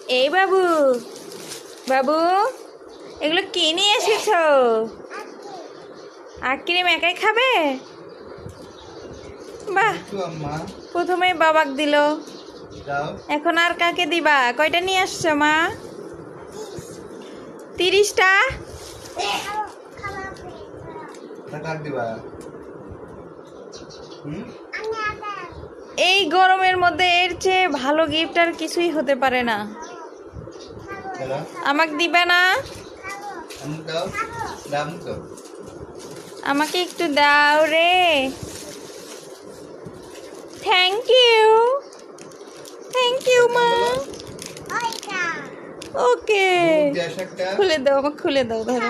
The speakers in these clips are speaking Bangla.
এই বাবু, বাবু, এগুলো কি নিয়ে এসেছো? আইসক্রিম একাই খাবে? বাহ, প্রথমে বাবাক দিল, এখন আর কাকে দিবা? কয়টা নিয়ে আসছো মা? 30টা। এই গরমের মধ্যে এর চেয়ে ভালো গিফট আর কিছুই হতে পারে না। আমাকে দিবে না? আমাকে একটু দাও রে। থ্যাংক ইউ, থ্যাংক ইউ মা। ওকে, খুলে দাও, আমাকে খুলে দাও। ধরো,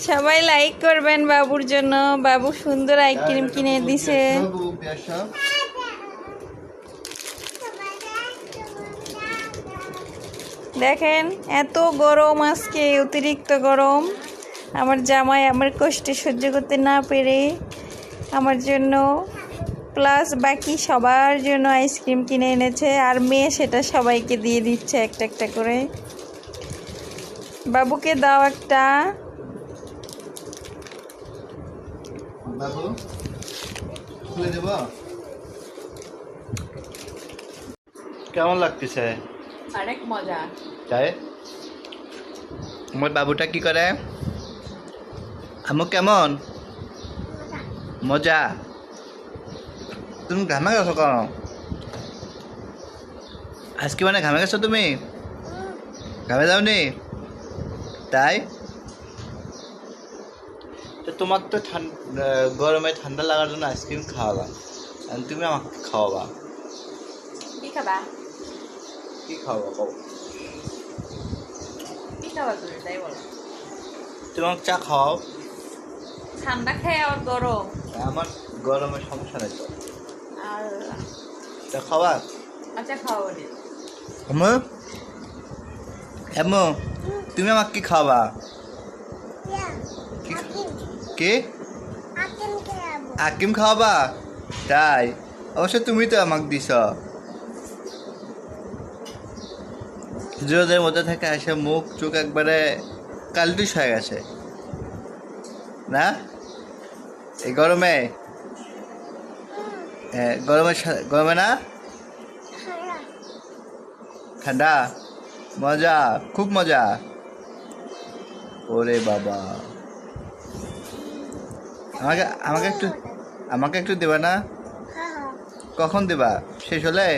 সবাই লাইক করবেন বাবুর জন্য। বাবু সুন্দর আইসক্রিম কিনে দিছে। দেখেন, এত গরম আজকে, অতিরিক্ত গরম। আমার জামাই আমার কষ্টে সহ্য করতে না পেরে আমার জন্য প্লাস বাকি সবার জন্য আইসক্রিম কিনে এনেছে, আর মেয়ে সেটা সবাইকে দিয়ে দিচ্ছে একটা একটা করে। বাবুকে দাও একটা। বাবু, খুলে দেব? কেমন লাগতেছে? অনেক মজা। তাই? আমার বাবুটা কি করে? আমু কেমন? মজা। তুমি ঘামে গেছো কেন? আজকে মানে ঘামে গেছো তুমি? ঘামে যাওনি? তাই? তো তোমার তো গরমে ঠান্ডা লাগার জন্য আইসক্রিম খাওয়াবা, আর তুমি আমাকে খাওয়াবা। কি খাবা? কি খাওয়াবা কও? কি খাবা তুমি তাই বলো? তুমি আমাকে চা খাওয়াও। ঠান্ডা খেয়ে আবার গরম। আমার গরমের সমস্যা নেই তো। আল্লাহ। চা খাওয়া? আচ্ছা খাওয়া নি। আম্মু, আম্মু, তুমি আমাকে কি খাওয়াবা? কি? আকিম খাওয়াবা? তাই? অবশ্য তুমি তো আমাকে দিছ। রোদের মধ্যে থেকে এসে মুখ চোখ একবারে কালটুস হয়ে গেছে না এই গরমে? গরমে না ঠান্ডা? মজা, খুব মজা। ওরে বাবা, আমাকে একটু দেবা না? কখন দেবা? শেষ হলে?